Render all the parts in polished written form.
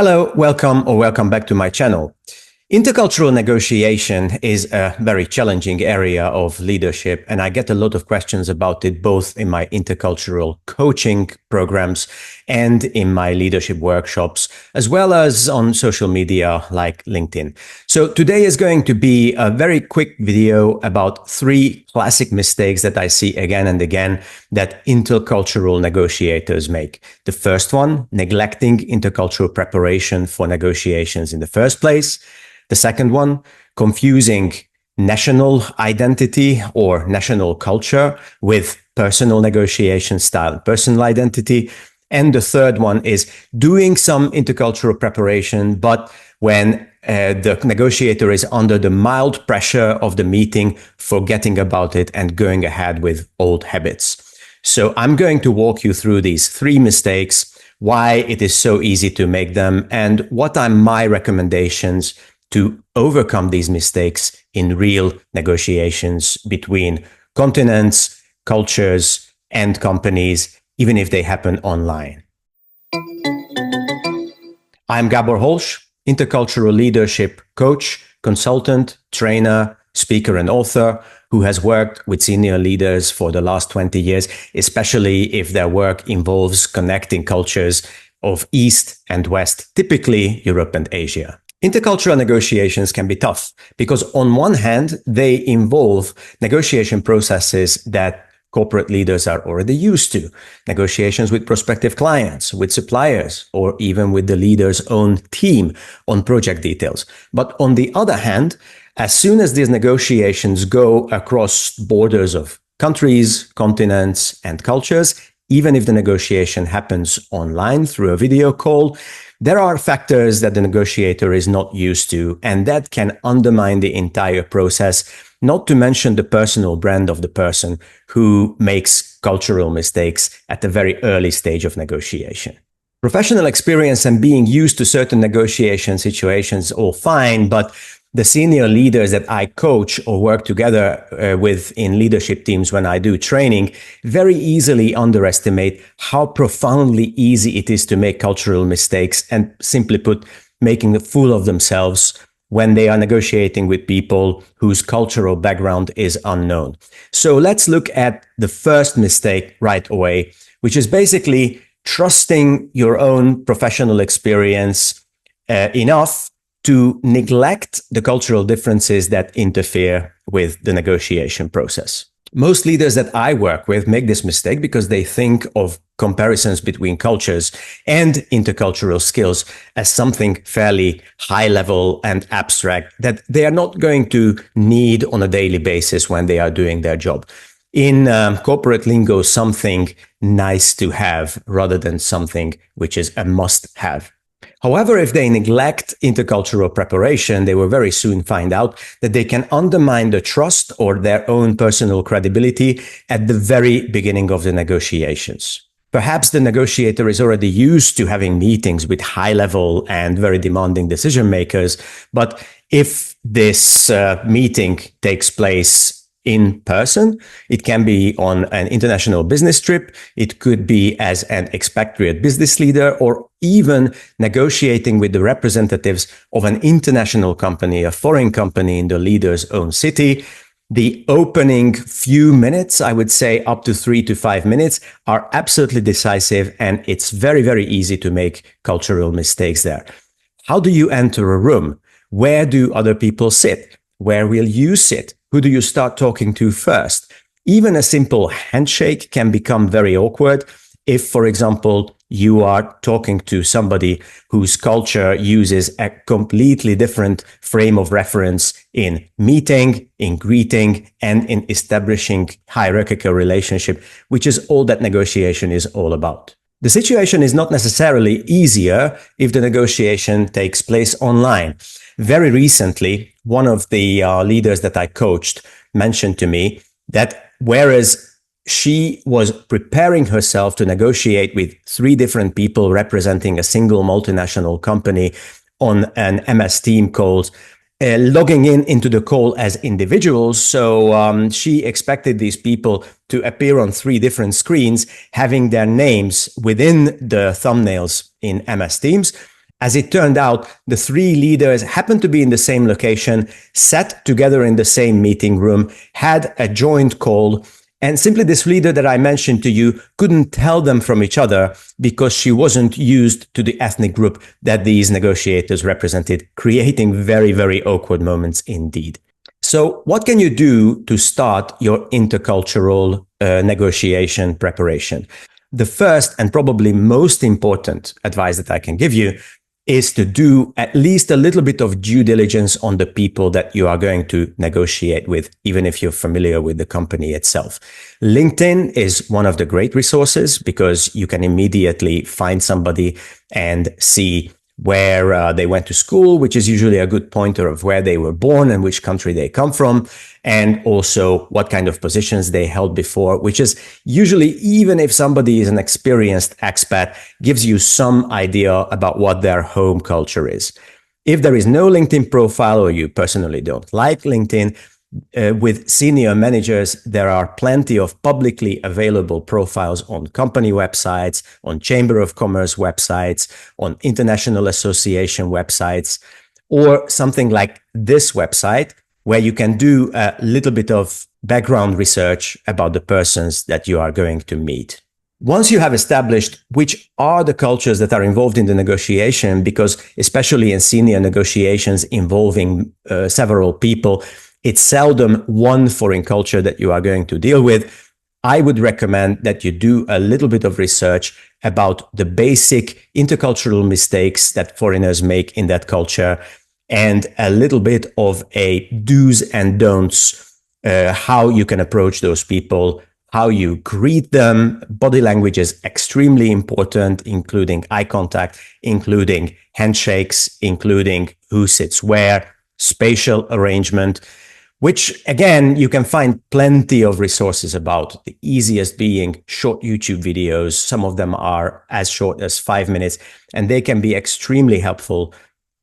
Hello, welcome back to my channel. Intercultural negotiation is a very challenging area of leadership, and I get a lot of questions about it both in my intercultural coaching programs and in my leadership workshops, as well as on social media like LinkedIn. So today is going to be a very quick video about 3 classic mistakes that I see again and again that intercultural negotiators make. The first one, neglecting intercultural preparation for negotiations in the first place. The second one, confusing national identity or national culture with personal negotiation style, personal identity. And the third one is doing some intercultural preparation, but when the negotiator is under the mild pressure of the meeting, forgetting about it and going ahead with old habits. So I'm going to walk you through these 3 mistakes, why it is so easy to make them, and what are my recommendations to overcome these mistakes in real negotiations between continents, cultures, and companies, even if they happen online. I'm Gabor Holch, intercultural leadership coach, consultant, trainer, speaker, and author who has worked with senior leaders for the last 20 years, especially if their work involves connecting cultures of East and West, typically Europe and Asia. Intercultural negotiations can be tough because on one hand, they involve negotiation processes that corporate leaders are already used to, negotiations with prospective clients, with suppliers, or even with the leader's own team on project details. But on the other hand, as soon as these negotiations go across borders of countries, continents, and cultures, even if the negotiation happens online through a video call, there are factors that the negotiator is not used to, and that can undermine the entire process, not to mention the personal brand of the person who makes cultural mistakes at a very early stage of negotiation. Professional experience and being used to certain negotiation situations all fine, but the senior leaders that I coach or work together with in leadership teams when I do training very easily underestimate how profoundly easy it is to make cultural mistakes and, simply put, making a fool of themselves when they are negotiating with people whose cultural background is unknown. So let's look at the first mistake right away, which is basically trusting your own professional experience enough to neglect the cultural differences that interfere with the negotiation process. Most leaders that I work with make this mistake because they think of comparisons between cultures and intercultural skills as something fairly high level and abstract that they are not going to need on a daily basis when they are doing their job. In corporate lingo, something nice to have rather than something which is a must-have. However, if they neglect intercultural preparation, they will very soon find out that they can undermine the trust or their own personal credibility at the very beginning of the negotiations. Perhaps the negotiator is already used to having meetings with high-level and very demanding decision makers, but if this meeting takes place in person, it can be on an international business trip, it could be as an expatriate business leader, or even negotiating with the representatives of an international company, a foreign company in the leader's own city. The opening few minutes, I would say up to 3 to 5 minutes, are absolutely decisive, and it's very, very easy to make cultural mistakes there. How do you enter a room? Where do other people sit? Where will you sit? Who do you start talking to first? Even a simple handshake can become very awkward if, for example, you are talking to somebody whose culture uses a completely different frame of reference in meeting, in greeting, and in establishing hierarchical relationship, which is all that negotiation is all about. The situation is not necessarily easier if the negotiation takes place online. Very recently, one of the leaders that I coached mentioned to me that whereas she was preparing herself to negotiate with 3 different people representing a single multinational company on an MS Team called logging into the call as individuals. So she expected these people to appear on 3 different screens, having their names within the thumbnails in MS Teams. As it turned out, the three leaders happened to be in the same location, sat together in the same meeting room, had a joint call, and simply this leader that I mentioned to you couldn't tell them from each other because she wasn't used to the ethnic group that these negotiators represented, creating very, very awkward moments indeed. So what can you do to start your intercultural negotiation preparation? The first and probably most important advice that I can give you is to do at least a little bit of due diligence on the people that you are going to negotiate with, even if you're familiar with the company itself. LinkedIn is one of the great resources because you can immediately find somebody and see where they went to school, which is usually a good pointer of where they were born and which country they come from, and also what kind of positions they held before, which is usually, even if somebody is an experienced expat, gives you some idea about what their home culture is. If there is no LinkedIn profile or you personally don't like LinkedIn, with senior managers, there are plenty of publicly available profiles on company websites, on Chamber of Commerce websites, on international association websites, or something like this website, where you can do a little bit of background research about the persons that you are going to meet. Once you have established which are the cultures that are involved in the negotiation, because especially in senior negotiations involving several people, it's seldom one foreign culture that you are going to deal with, I would recommend that you do a little bit of research about the basic intercultural mistakes that foreigners make in that culture, and a little bit of a do's and don'ts, how you can approach those people, how you greet them. Body language is extremely important, including eye contact, including handshakes, including who sits where, spatial arrangement, which again, you can find plenty of resources about. The easiest being short YouTube videos. Some of them are as short as 5 minutes, and they can be extremely helpful.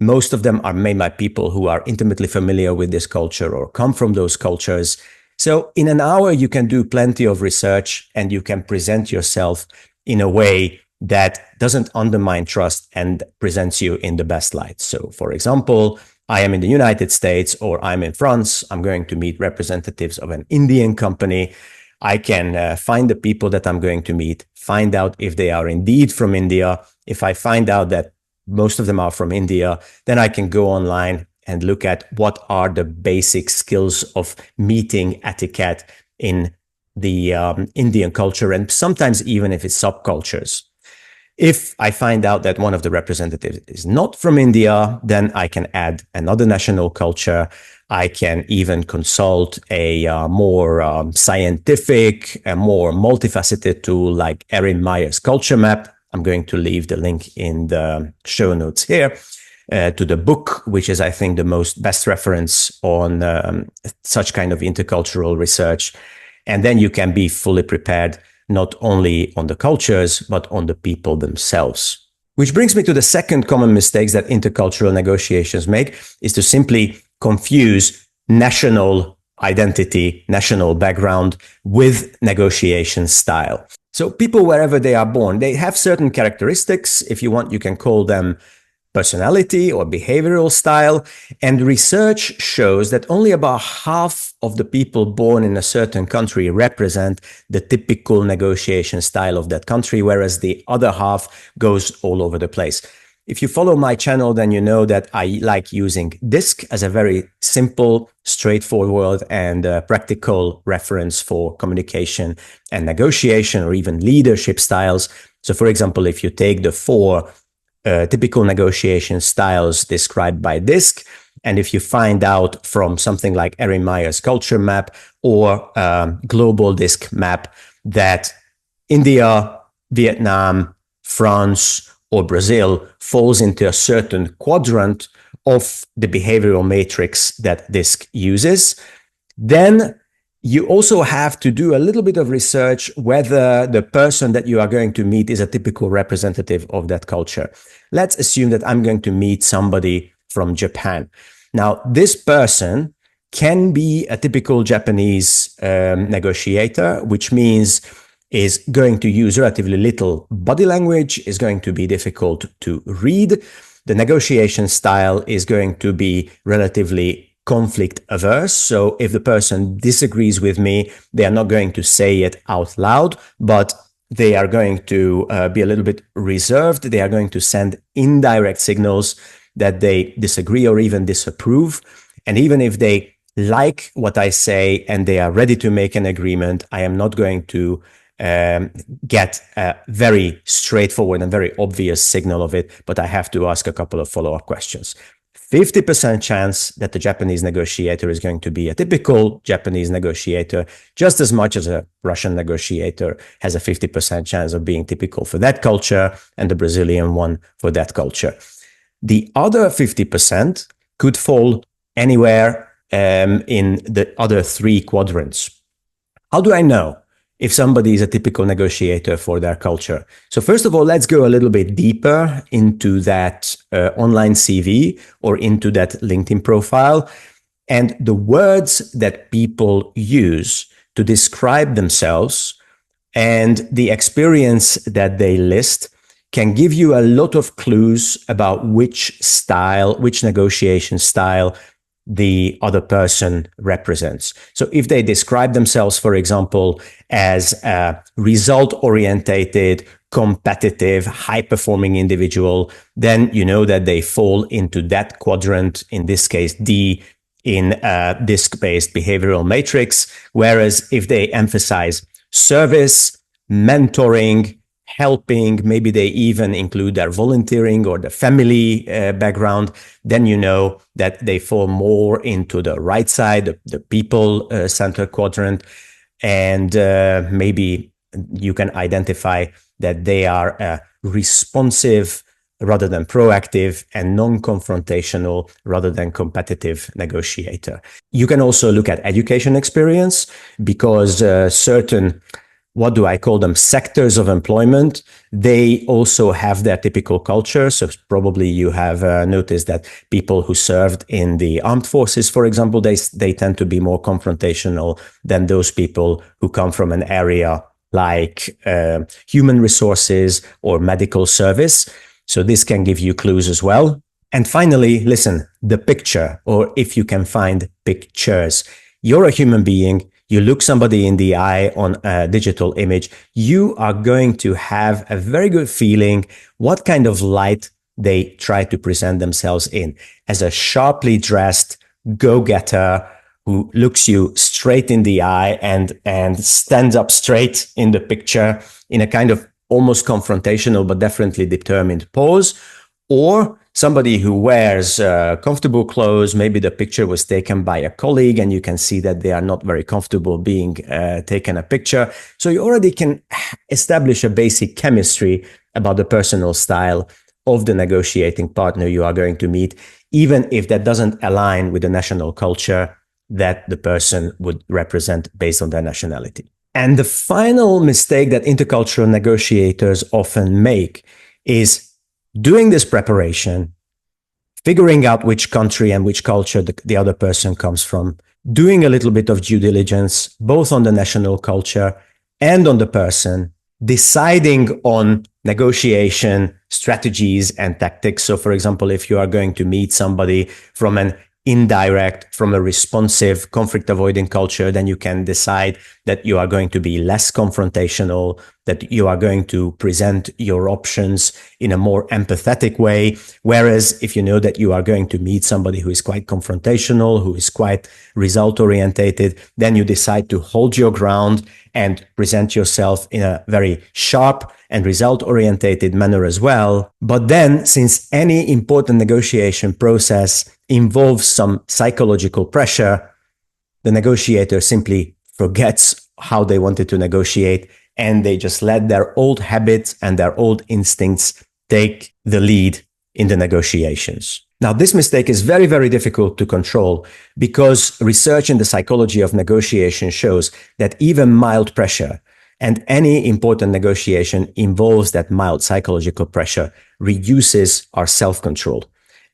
Most of them are made by people who are intimately familiar with this culture or come from those cultures. So in an hour, you can do plenty of research and you can present yourself in a way that doesn't undermine trust and presents you in the best light. So for example, I am in the United States or I'm in France. I'm going to meet representatives of an Indian company. I can find the people that I'm going to meet, find out if they are indeed from India. If I find out that most of them are from India, then I can go online and look at what are the basic skills of meeting etiquette in the Indian culture, and sometimes even if it's subcultures. If I find out that one of the representatives is not from India, then I can add another national culture. I can even consult a more scientific, a more multifaceted tool like Erin Meyer's culture map. I'm going to leave the link in the show notes here to the book, which is, I think, the best reference on such kind of intercultural research. And then you can be fully prepared not only on the cultures, but on the people themselves. Which brings me to the second common mistakes that intercultural negotiations make, is to simply confuse national identity, national background with negotiation style. So people, wherever they are born, they have certain characteristics. If you want, you can call them personality or behavioral style. And research shows that only about half of the people born in a certain country represent the typical negotiation style of that country, whereas the other half goes all over the place. If you follow my channel, then you know that I like using DISC as a very simple, straightforward, and practical reference for communication and negotiation, or even leadership styles. So for example, if you take the 4 typical negotiation styles described by DISC, and if you find out from something like Erin Meyer's culture map or global DISC map that India, Vietnam, France, or Brazil falls into a certain quadrant of the behavioral matrix that DISC uses, then you also have to do a little bit of research whether the person that you are going to meet is a typical representative of that culture. Let's assume that I'm going to meet somebody from Japan. Now, this person can be a typical Japanese negotiator, which means is going to use relatively little body language, is going to be difficult to read, The negotiation style is going to be relatively conflict averse. So if the person disagrees with me, they are not going to say it out loud, but they are going to be a little bit reserved. They are going to send indirect signals that they disagree or even disapprove. And even if they like what I say and they are ready to make an agreement, I am not going to get a very straightforward and very obvious signal of it, but I have to ask a couple of follow-up questions. 50% chance that the Japanese negotiator is going to be a typical Japanese negotiator, just as much as a Russian negotiator has a 50% chance of being typical for that culture and the Brazilian one for that culture. The other 50% could fall anywhere in the other three quadrants. How do I know if somebody is a typical negotiator for their culture? So first of all, let's go a little bit deeper into that online CV or into that LinkedIn profile. And the words that people use to describe themselves and the experience that they list can give you a lot of clues about which negotiation style the other person represents. So if they describe themselves, for example, as a result-orientated, competitive, high-performing individual, then you know that they fall into that quadrant, in this case, D, in a disc-based behavioral matrix. Whereas if they emphasize service, mentoring, helping, maybe they even include their volunteering or the family background, then you know that they fall more into the right side, the people-centered quadrant. And maybe you can identify that they are responsive rather than proactive and non-confrontational rather than competitive negotiator. You can also look at education experience, because certain, what do I call them, sectors of employment, they also have their typical culture. So probably you have noticed that people who served in the armed forces, for example, they tend to be more confrontational than those people who come from an area like human resources or medical service. So this can give you clues as well. And finally, listen, the picture, or if you can find pictures. You're a human being. You look somebody in the eye on a digital image, you are going to have a very good feeling what kind of light they try to present themselves in. As a sharply dressed go-getter who looks you straight in the eye and stands up straight in the picture in a kind of almost confrontational but definitely determined pose, or somebody who wears comfortable clothes. Maybe the picture was taken by a colleague and you can see that they are not very comfortable being taken a picture. So you already can establish a basic chemistry about the personal style of the negotiating partner you are going to meet, even if that doesn't align with the national culture that the person would represent based on their nationality. And the final mistake that intercultural negotiators often make is doing this preparation, figuring out which country and which culture the other person comes from, doing a little bit of due diligence, both on the national culture and on the person, deciding on negotiation strategies and tactics. So for example, if you are going to meet somebody from an indirect, from a responsive, conflict-avoiding culture, then you can decide that you are going to be less confrontational, that you are going to present your options in a more empathetic way. Whereas if you know that you are going to meet somebody who is quite confrontational, who is quite result-orientated, then you decide to hold your ground and present yourself in a very sharp and result-orientated manner as well. But then, since any important negotiation process involves some psychological pressure, the negotiator simply forgets how they wanted to negotiate, and they just let their old habits and their old instincts take the lead in the negotiations. Now, this mistake is very, very difficult to control, because research in the psychology of negotiation shows that even mild pressure, and any important negotiation involves that mild psychological pressure, reduces our self-control.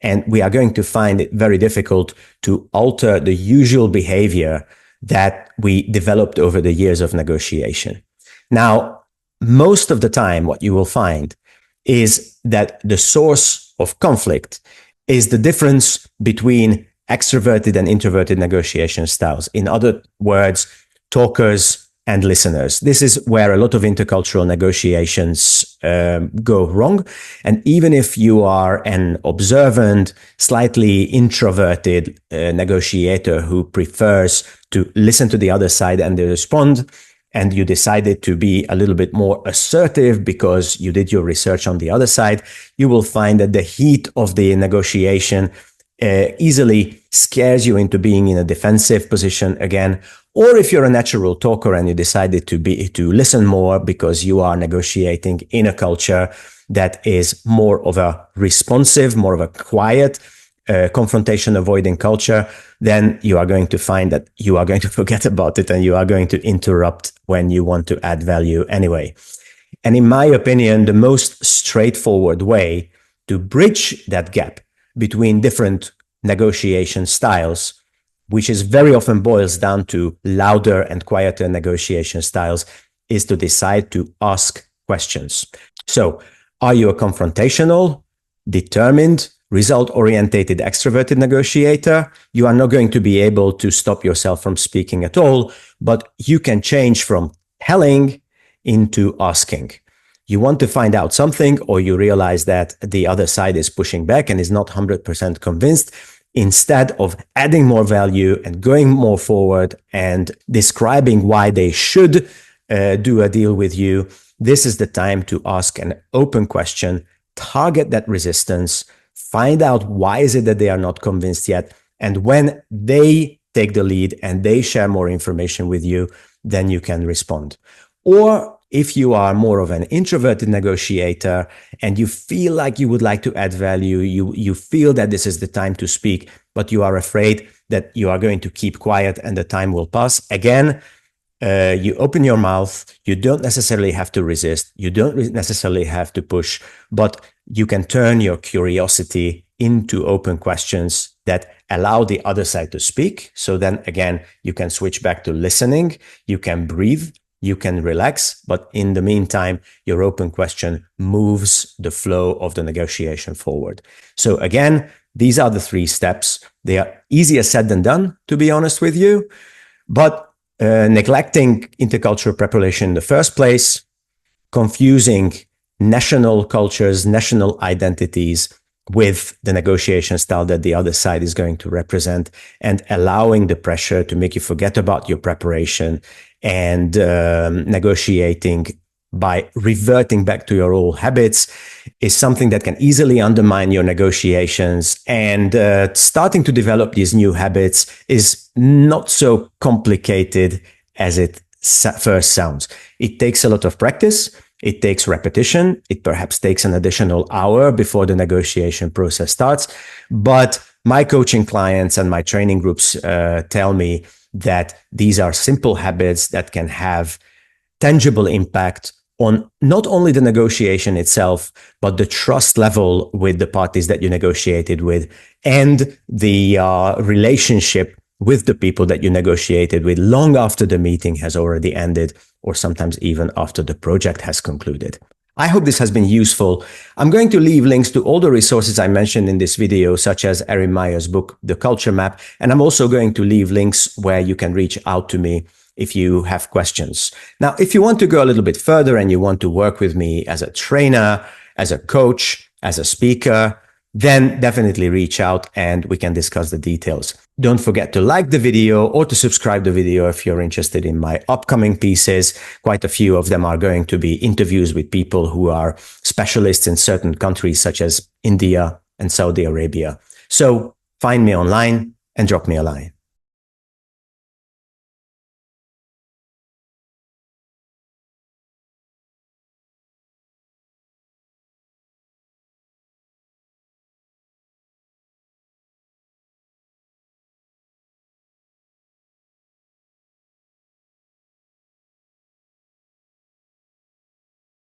And we are going to find it very difficult to alter the usual behavior that we developed over the years of negotiation. Now, most of the time, what you will find is that the source source of conflict is the difference between extroverted and introverted negotiation styles. In other words, talkers and listeners. This is where a lot of intercultural negotiations go wrong. And even if you are an observant, slightly introverted negotiator who prefers to listen to the other side and respond, and you decided to be a little bit more assertive because you did your research on the other side, you will find that the heat of the negotiation easily scares you into being in a defensive position again. Or if you're a natural talker and you decided to listen more because you are negotiating in a culture that is more of a responsive, more of a quiet, confrontation avoiding culture, then you are going to find that you are going to forget about it and you are going to interrupt when you want to add value anyway. And in my opinion, the most straightforward way to bridge that gap between different negotiation styles, which is very often boils down to louder and quieter negotiation styles, is to decide to ask questions. So, are you a confrontational, determined, result-orientated extroverted negotiator? You are not going to be able to stop yourself from speaking at all, but you can change from telling into asking. You want to find out something, or you realize that the other side is pushing back and is not 100% convinced. Instead of adding more value and going more forward and describing why they should do a deal with you, this is the time to ask an open question, target that resistance, find out why is it that they are not convinced yet. And when they take the lead and they share more information with you, then you can respond. Or if you are more of an introverted negotiator and you feel like you would like to add value, you feel that this is the time to speak, but you are afraid that you are going to keep quiet and the time will pass. Again, you open your mouth. You don't necessarily have to resist. You don't necessarily have to push, but you can turn your curiosity into open questions that allow the other side to speak. So then again, you can switch back to listening. You can breathe. You can relax, but in the meantime, your open question moves the flow of the negotiation forward. So again, these are the 3 steps. They are easier said than done, to be honest with you, but neglecting intercultural preparation in the first place, confusing national cultures, national identities with the negotiation style that the other side is going to represent, and allowing the pressure to make you forget about your preparation and negotiating by reverting back to your old habits is something that can easily undermine your negotiations. And starting to develop these new habits is not so complicated as it first sounds. It takes a lot of practice. It takes repetition. It perhaps takes an additional hour before the negotiation process starts. But my coaching clients and my training groups tell me that these are simple habits that can have tangible impact on not only the negotiation itself, but the trust level with the parties that you negotiated with and the relationship with the people that you negotiated with long after the meeting has already ended, or sometimes even after the project has concluded. I hope this has been useful. I'm going to leave links to all the resources I mentioned in this video, such as Erin Meyer's book, The Culture Map. And I'm also going to leave links where you can reach out to me if you have questions. Now, if you want to go a little bit further and you want to work with me as a trainer, as a coach, as a speaker, then definitely reach out and we can discuss the details. Don't forget to like the video or to subscribe the video if you're interested in my upcoming pieces. Quite a few of them are going to be interviews with people who are specialists in certain countries such as India and Saudi Arabia. So find me online and drop me a line.